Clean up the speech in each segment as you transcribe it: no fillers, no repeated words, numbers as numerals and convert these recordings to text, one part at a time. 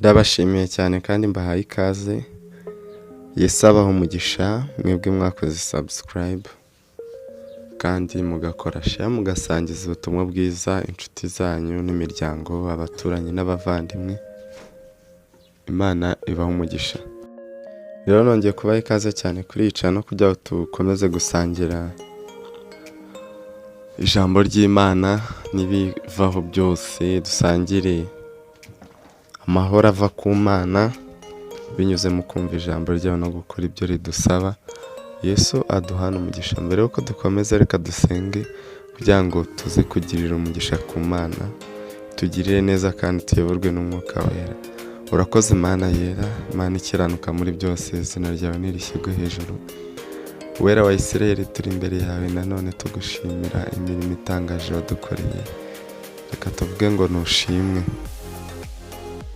Ndabashimiye cyane kandi mbahaye ikaze. Yesu abaho umugisha, mwebwe mwakoze subscribe kandi mugakora share, mugasangiza ubutumwa bwiza inshuti zanyu n'imiryango, abaturanyi n'abavandimwe. Imana ibaho umugisha. Rero nongeye kubaha ikaze cyane kuri yica no kugira ngo tukomeze gusangira ijambo ry'Imana n'ibivaho byose, dusangire amahoro ava ku Mana binyuze mu kumva ijambo ryayo no gukora ibyo ridusaba. Yesu aduhana umugisha. Mbere yuko dukomeza, reka dusenge kugira ngo tuze kugirira umugisha ku Mana, tugirire neza kandi tuyoborwe n'Umwuka wera. Urakoze Mana yera, Mana ikiranuka muri byose, izina ryawe nirishyirwe hejuru. Uwera wa Isirayeli, turi imbere yawe nanone tugushimira imirimo itangaje wadukoreye. Reka tuvuge ngo nushimwe.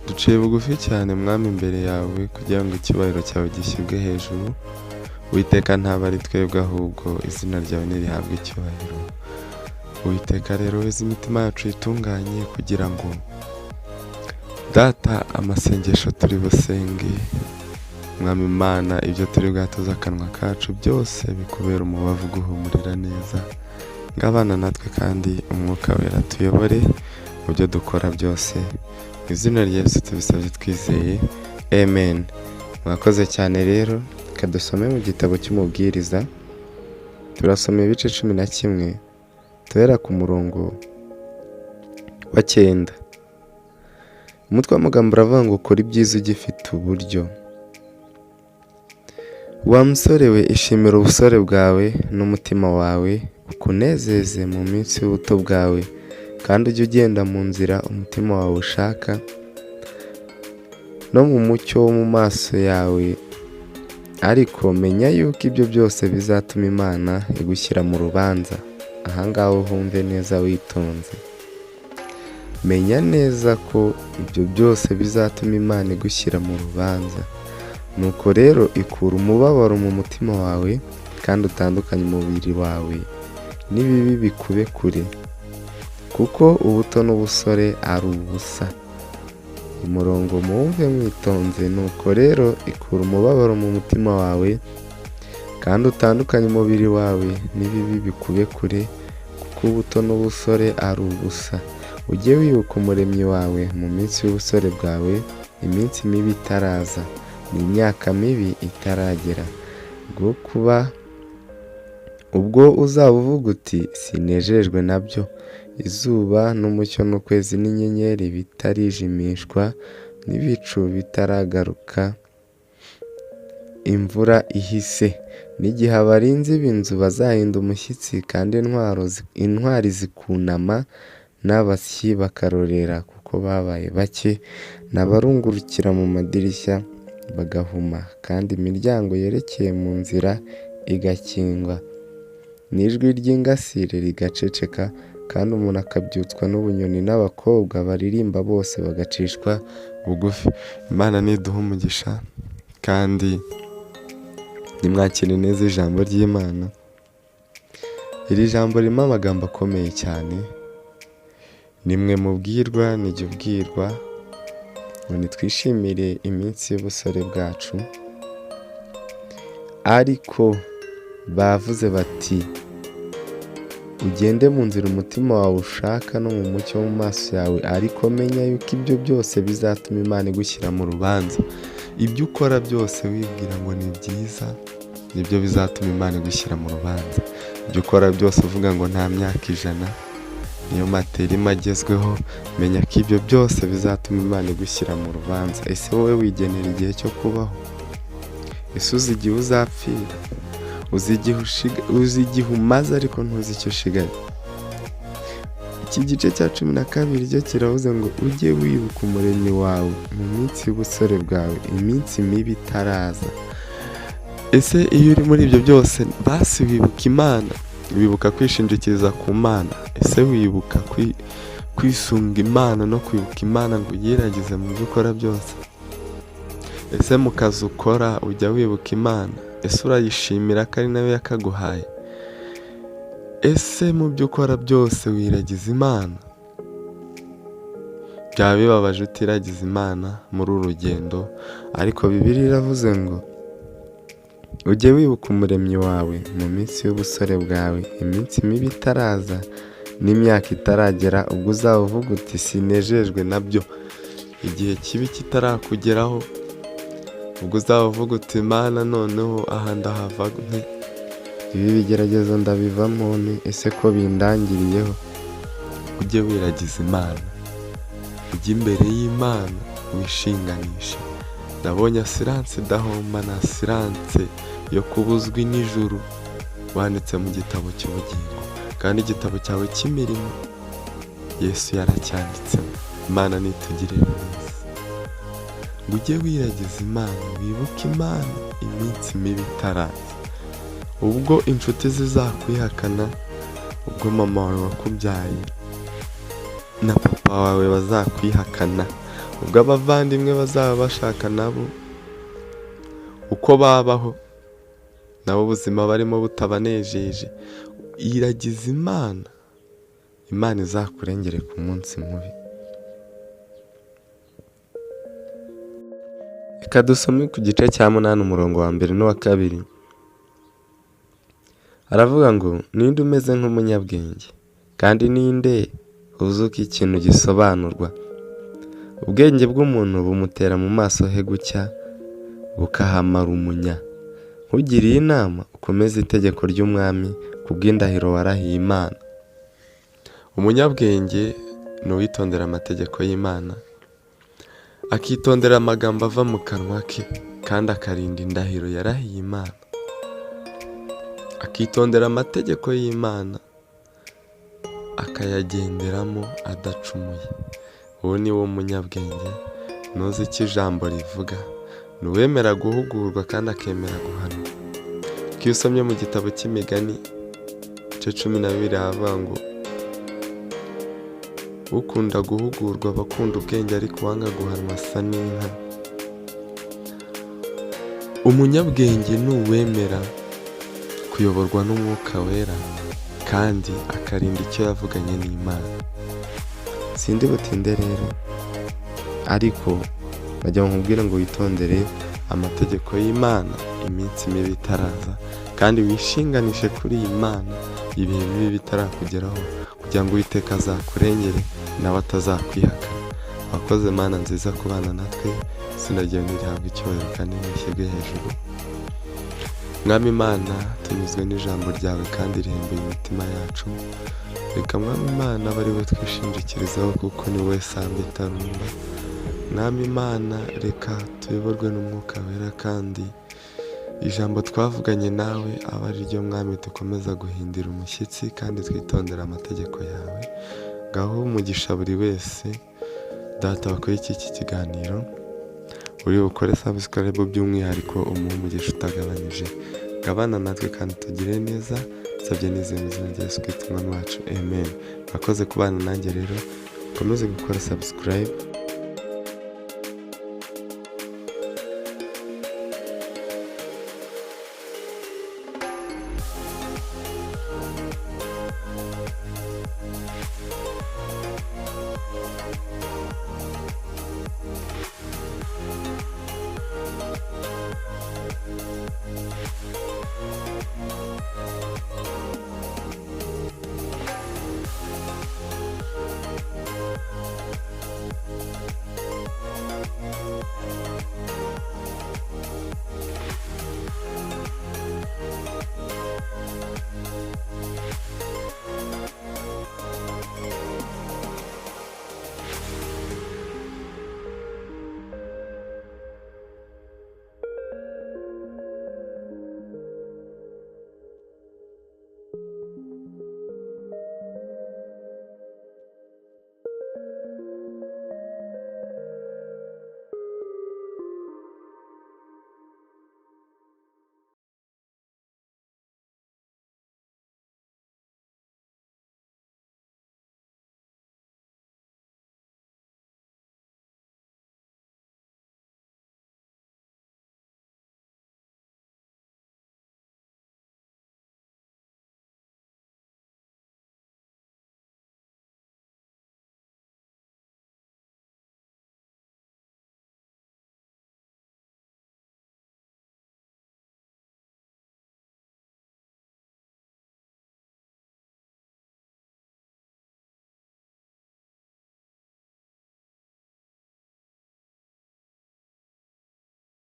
Duciye bugufi cyane Mwami imbere yawe kugira ngo icyubahiro cyawe gishyirwe hejuru. Uwiteka ntabwo ari twebwe ahubwo izina ryawe nirihabwe icyubahiro. Uwiteka rero weza imitima yacu itunganye kugira ngo Data amasengesho turi busenge, Mwami Imana ibyo turi bwatuza akanwa kacu byose bikubera umubavu guhumurira neza. Ngabana natwe kandi Umwuka wera tuyobore mu byo dukora byose. Mu izina rya Yesu tubisabye twizeye, amen. Mwakoze cyane rero, reka dusome mu gitabo cy'umubwiriza. Turasoma ibice 11 tuhera ku murongo wa 9. Umutwe w'amagambo uravuga ngo ukora ibyiza ugifite uburyo. Wa musore we, ishimira ubusore bwawe n'umutima wawe ukunezeze mu minsi y'ubuto bwawe, kandi ujye ugenda mu nzira umutima wawe ushaka no mu mucyo wo mu maso yawe. Ariko menya yuko ibyo byose bizatuma Imana igushyira mu rubanza. Ahangaha uhumve neza witonze. Menya neza ko ibyo byose bizatuma Imana igushyira mu rubanza. Nuko rero ikura umubabaro mu mutima wawe kandi utandukanye umubiri wawe n'ibibi bikube kure, kuko ubuto n'ubusore ari ubusa. Umurongo muwumve mwitonze. Nuko rero ikura umubabaro mu mutima wawe kandi utandukanye umubiri wawe n'ibibi bikube kure, kuko ubuto n'ubusore ari ubusa. Ujye wibuka umuremyi wawe mu minsi y'ubusore bwawe, iminsi mibi itaraza n'imyaka mibi itaragera, bwo kuba ubwo uzaba uvuga uti sinejejwe nabyo, izuba n'umucyo n'ukwezi n'inyenyeri bitarijimishwa n'ibicu bitaragaruka, imvura ihise. N'igihe abarinzi b'inzu bazahinda umushyitsi kandi intwari zikunama, n'abasyi bakarorera kuko babaye bake, n'abarungurukira mu madirishya bagahuma, kandi imiryango yerekeye mu nzira igakingwa, n'ijwi ry'ingasire rigaceceka, kandi umuntu akabyutswa n'ubunyoni, n'abakobwa baririmba bose bagacishwa bugufi. Imana niduha umugisha kandi nimwakire neza ijambo ry'Imana. Iri jambo ririmo amagambo akomeye cyane. Nimwe mubwirwa, nijye ubwirwa ngo nitwishimire iminsi y'ubusore bwacu. Ariko bavuze bati ugende mu nzira umutima wawe ushaka no mu mucyo wo mu maso yawe, ariko menya yuko ibyo byose bizatuma Imana igushyira mu rubanza. Ibyo ukora byose wibwira ngo ni byiza, nibyo bizatuma Imana igushyira mu rubanza. Ibyo ukora byose uvuga ngo nta myaka 100 niyo materima agezweho, menya ko ibyo byose bizatuma Imana igushyira mu rubanza. Ese wowe wigenera igihe cyo kubaho? Ese uzi igihe uzapfira? Uzi igihe umaze ariko ntuzi icyo ushigaye? Iki gice cya 12 cyo kiravuze ngo ujye wibuka umuremyi wawe mu minsi y'ubusore bwawe, iminsi mibi itaraza. Ese iyo uri muri ibyo byose basi wibuka Imana? Wibuka kwishingikiriza ku Mana? Ese wibuka kwisunga Imana no kwibuka Imana ngo uyiragize mu byo ukora byose? Ese mu kazi ukora ujya wibuka Imana? Ese urayishimira ko ari nawe yakaguhaye? Ese mu byo ukora byose wiragiza Imana? byaba bibabaje utiragiza Imana muri uru rugendo, ariko Bibiliya iravuze ngo ujye wibuka umuremyi wawe mu minsi y'ubusore bwawe, iminsi mibi itaraza n'imyaka itaragera, ubwo uzaba uvuga uti sinejejwe nabyo. Igihe kibi kitarakugeraho, ubwo uzaba uvuga uti Mana noneho aha ndahava nte, ibi bigeragezo ndabivamo nte, ese ko bindangiriyeho. Ujye wiragiza Imana, ujye imbere y'Imana wishinganishe. Nabonye asiranse idahomba na asiranse yo kubuzwi n'ijuru wanditse mu gitabo cy'ubugingo, kandi igitabo cyawe cy'imirimo Yesu yaracyanditsemo. Imana nitugirire neza, ngo ujye wiragiza Imana, wibuke Imana iminsi mibi itaraza, ubwo inshuti zizakwihakana, ubwo mama wawe wakubyaye na papa wawe bazakwihakana, ubwo abavandimwe bazaba bashaka nabo uko babaho, nabo ubuzima barimo butabanejeje. Iragiza Imana, Imana izakurengere ku munsi mubi. Reka dusome ku gice cya 8 umurongo wa 1 n'uwa 2. Aravuga ngo ninde umeze nk'umunyabwenge, kandi ninde uzi uko ikintu gisobanurwa. Ubwenge bw'umuntu bumutera mu maso he gucya, bukahamara umunya. Ntugiriye inama ukomeze itegeko ry'umwami, kubw'indahiro warahiye Imana. Umunyabwenge ni uwitondera amategeko y'Imana, akitondera amagambo ava mu kanwa ke, kandi akarinda indahiro yarahiye Imana, akitondera amategeko y'Imana, akayagenderamo adacumuye. Uwo ni wo munyabwenge, nuzi icyo ijambo rivuga, ni uwemera guhugurwa kandi akemera guhanwa. Iyo usomye mu gitabo cy'imigani igice 12 havuga ngo ukunda guhugurwa aba akunda ubwenge, ariko uwanga guhanwa asa n'inka. Umunyabwenge ni uwemera kuyoborwa n'Umwuka Wera, kandi akarinda icyo yavuganye n'Imana. Sindi butinde rero, ariko bajya nkubwira ngo witondere amategeko y'Imana iminsi mibi itaraza, kandi wishinganishe kuri iyi Mana ibihe bibi bitarakugeraho, kugira ngo Uwiteka azakurengere nawe atazakwihakana. Wakoze Mana nziza kubana natwe, izina ryawe nirihabwe icyubahiro kandi nishyirwe hejuru. Mwami Imana, tunyuzwe n'ijambo ryawe kandi rihembeye imitima yacu. Reka Mwami Imana abe ari we twishingikirizaho, kuko ni wowe samba itarumba. Mwami Imana, reka tuyoborwe n'Umwuka Wera, kandi ijambo twavuganye nawe aba ari ryo Mwami dukomeza guhindira umushyitsi, kandi twitondera amategeko yawe. Ngaho umugisha buri wese data wakoye iki kiganiro, uri bukore subscribe by'umwihariko umuhe umugisha utagabanije. Gabana natwe kandi tugire neza, nsabye n'izindi mu izina rya Yesu Kristo Umwami wacu, amen. Mwakoze kubana nanjye rero, ukomeze gukora subscribe.